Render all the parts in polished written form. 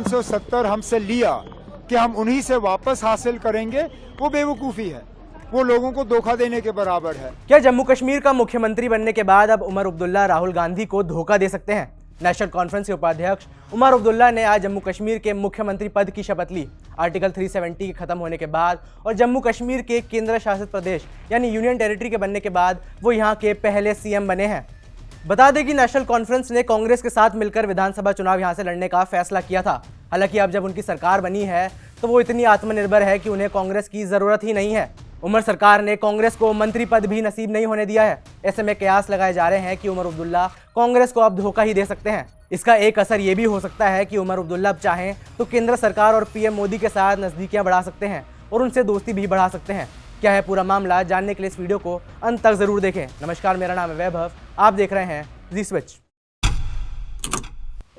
370 हमसे लिया कि हम उन्हीं से वापस हासिल करेंगे, वो बेवकूफ़ी है, वो लोगों को धोखा देने के बराबर है। क्या जम्मू कश्मीर का मुख्यमंत्री बनने के बाद अब उमर अब्दुल्ला राहुल गांधी को धोखा दे सकते हैं? नेशनल कॉन्फ्रेंस के उपाध्यक्ष उमर अब्दुल्ला ने आज जम्मू कश्मीर के मुख्यमंत्री पद की शपथ ली। आर्टिकल 370 के खत्म होने के बाद और जम्मू कश्मीर के केंद्र शासित प्रदेश यानी यूनियन टेरिटरी के बनने के बाद वो यहाँ के पहले सीएम बने हैं। बता दें कि नेशनल कॉन्फ्रेंस ने कांग्रेस के साथ मिलकर विधानसभा चुनाव यहाँ से लड़ने का फैसला किया था। हालांकि अब जब उनकी सरकार बनी है तो वो इतनी आत्मनिर्भर है कि उन्हें कांग्रेस की जरूरत ही नहीं है। उमर सरकार ने कांग्रेस को मंत्री पद भी नसीब नहीं होने दिया है। ऐसे में कयास लगाए जा रहे हैं कि उमर अब्दुल्ला कांग्रेस को अब धोखा ही दे सकते हैं। इसका एक असर ये भी हो सकता है कि उमर अब्दुल्ला अब चाहें तो केंद्र सरकार और पीएम मोदी के साथ नजदीकियां बढ़ा सकते हैं और उनसे दोस्ती भी बढ़ा सकते हैं। क्या है पूरा मामला, जानने के लिए इस वीडियो को अंत तक जरूर देखें। नमस्कार, मेरा नाम है वैभव, आप देख रहे हैं जी स्विच।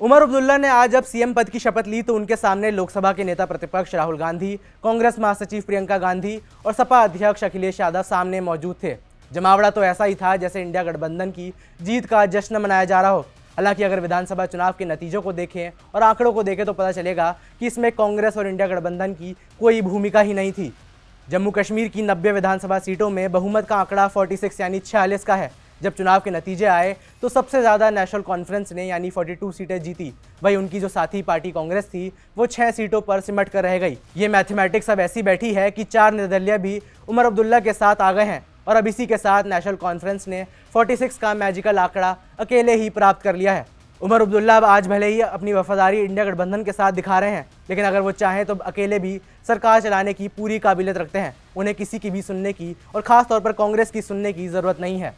उमर अब्दुल्ला ने आज जब सीएम पद की शपथ ली तो उनके सामने लोकसभा के नेता प्रतिपक्ष राहुल गांधी, कांग्रेस महासचिव प्रियंका गांधी और सपा अध्यक्ष अखिलेश यादव सामने मौजूद थे। जमावड़ा तो ऐसा ही था जैसे इंडिया गठबंधन की जीत का जश्न मनाया जा रहा हो। हालांकि अगर विधानसभा चुनाव के नतीजों को देखें और आंकड़ों को देखें तो पता चलेगा कि इसमें कांग्रेस और इंडिया गठबंधन की कोई भूमिका ही नहीं थी। जम्मू कश्मीर की 90 विधानसभा सीटों में बहुमत का आंकड़ा 46 यानी 46 का है। जब चुनाव के नतीजे आए तो सबसे ज़्यादा नेशनल कॉन्फ्रेंस ने यानी 42 सीटें जीती। वही उनकी जो साथी पार्टी कांग्रेस थी वो 6 सीटों पर सिमट कर रह गई। ये मैथमेटिक्स अब ऐसी बैठी है कि 4 निर्दलीय भी उमर अब्दुल्ला के साथ आ गए हैं और अब इसी के साथ नेशनल कॉन्फ्रेंस ने 46 का मैजिकल आंकड़ा अकेले ही प्राप्त कर लिया है। उमर अब्दुल्ला अब आज भले ही अपनी वफादारी इंडिया गठबंधन के साथ दिखा रहे हैं, लेकिन अगर वो चाहें तो अकेले भी सरकार चलाने की पूरी काबिलियत रखते हैं। उन्हें किसी की भी सुनने की और ख़ास तौर पर कांग्रेस की सुनने की ज़रूरत नहीं है।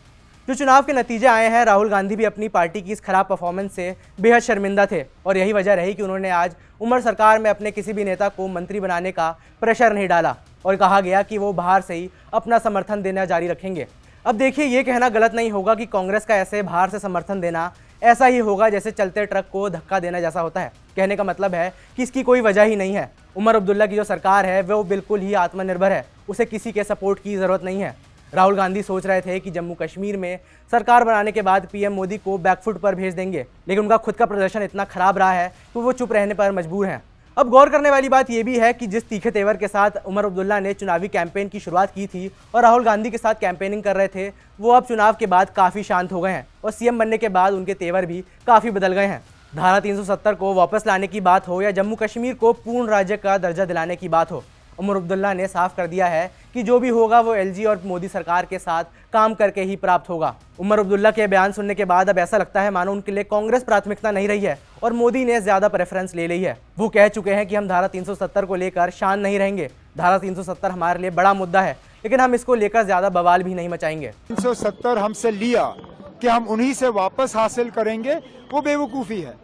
जो चुनाव के नतीजे आए हैं, राहुल गांधी भी अपनी पार्टी की इस खराब परफॉर्मेंस से बेहद शर्मिंदा थे और यही वजह रही कि उन्होंने आज उमर सरकार में अपने किसी भी नेता को मंत्री बनाने का प्रेशर नहीं डाला और कहा गया कि वो बाहर से ही अपना समर्थन देना जारी रखेंगे। अब देखिए, ये कहना गलत नहीं होगा कि कांग्रेस का ऐसे बाहर से समर्थन देना ऐसा ही होगा जैसे चलते ट्रक को धक्का देना जैसा होता है। कहने का मतलब है कि इसकी कोई वजह ही नहीं है। उमर अब्दुल्ला की जो सरकार है वो बिल्कुल ही आत्मनिर्भर है, उसे किसी के सपोर्ट की ज़रूरत नहीं है। राहुल गांधी सोच रहे थे कि जम्मू कश्मीर में सरकार बनाने के बाद पीएम मोदी को बैकफुट पर भेज देंगे, लेकिन उनका खुद का प्रदर्शन इतना खराब रहा है कि वो चुप रहने पर मजबूर हैं। अब गौर करने वाली बात यह भी है कि जिस तीखे तेवर के साथ उमर अब्दुल्ला ने चुनावी कैंपेन की शुरुआत की थी और राहुल गांधी के साथ कैंपेनिंग कर रहे थे, वो अब चुनाव के बाद काफ़ी शांत हो गए हैं और सीएम बनने के बाद उनके तेवर भी काफ़ी बदल गए हैं। धारा 370 को वापस लाने की बात हो या जम्मू कश्मीर को पूर्ण राज्य का दर्जा दिलाने की बात हो, उमर अब्दुल्ला ने साफ कर दिया है कि जो भी होगा वो एलजी और मोदी सरकार के साथ काम करके ही प्राप्त होगा। उमर अब्दुल्ला के बयान सुनने के बाद अब ऐसा लगता है मानो उनके लिए कांग्रेस प्राथमिकता नहीं रही है और मोदी ने ज्यादा प्रेफरेंस ले ली है। वो कह चुके हैं कि हम धारा 370 को लेकर शांत नहीं रहेंगे। धारा 370 हमारे लिए बड़ा मुद्दा है, लेकिन हम इसको लेकर ज्यादा बवाल भी नहीं मचाएंगे। 370 हमसे लिया कि हम उन्हीं से वापस हासिल करेंगे, वो बेवकूफ़ी है,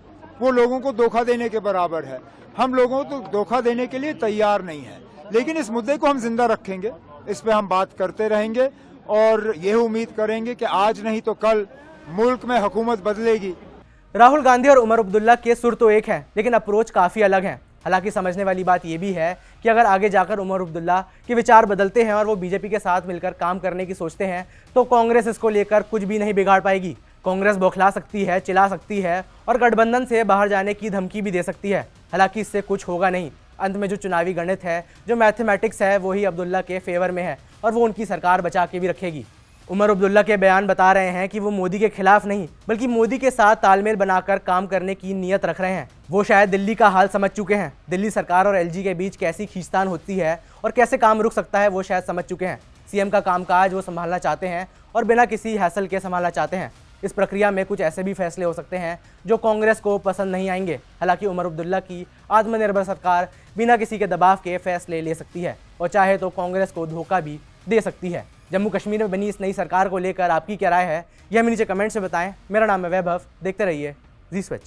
वो लोगों को धोखा देने के बराबर है। हम लोगों को धोखा देने के लिए तैयार नहीं है, लेकिन इस मुद्दे को हम जिंदा रखेंगे, इस पे हम बात करते रहेंगे और यह उम्मीद करेंगे कि आज नहीं तो कल मुल्क में हुकूमत बदलेगी। राहुल गांधी और उमर अब्दुल्ला के सुर तो एक हैं, लेकिन अप्रोच काफ़ी अलग हैं। हालांकि समझने वाली बात यह भी है कि अगर आगे जाकर उमर अब्दुल्ला के विचार बदलते हैं और वो बीजेपी के साथ मिलकर काम करने की सोचते हैं तो कांग्रेस इसको लेकर कुछ भी नहीं बिगाड़ पाएगी। कांग्रेस बौखला सकती है, चिल्ला सकती है और गठबंधन से बाहर जाने की धमकी भी दे सकती है। हालांकि इससे कुछ होगा नहीं। अंत में जो चुनावी गणित है, जो मैथमेटिक्स है, वही अब्दुल्ला के फेवर में है और वो उनकी सरकार बचा के भी रखेगी। उमर अब्दुल्ला के बयान बता रहे हैं कि वो मोदी के खिलाफ नहीं बल्कि मोदी के साथ तालमेल बनाकर काम करने की नीयत रख रहे हैं। वो शायद दिल्ली का हाल समझ चुके हैं। दिल्ली सरकार और एलजी के बीच कैसी खींचतान होती है और कैसे काम रुक सकता है वो शायद समझ चुके हैं। सीएम का कामकाज वो संभालना चाहते हैं और बिना किसी हैसल के संभालना चाहते हैं। इस प्रक्रिया में कुछ ऐसे भी फैसले हो सकते हैं जो कांग्रेस को पसंद नहीं आएंगे। हालांकि उमर अब्दुल्ला की आत्मनिर्भर सरकार बिना किसी के दबाव के फैसले ले सकती है और चाहे तो कांग्रेस को धोखा भी दे सकती है। जम्मू कश्मीर में बनी इस नई सरकार को लेकर आपकी क्या राय है, यह हमें नीचे कमेंट से बताएं। मेरा नाम है वैभव, देखते रहिए जी स्विच।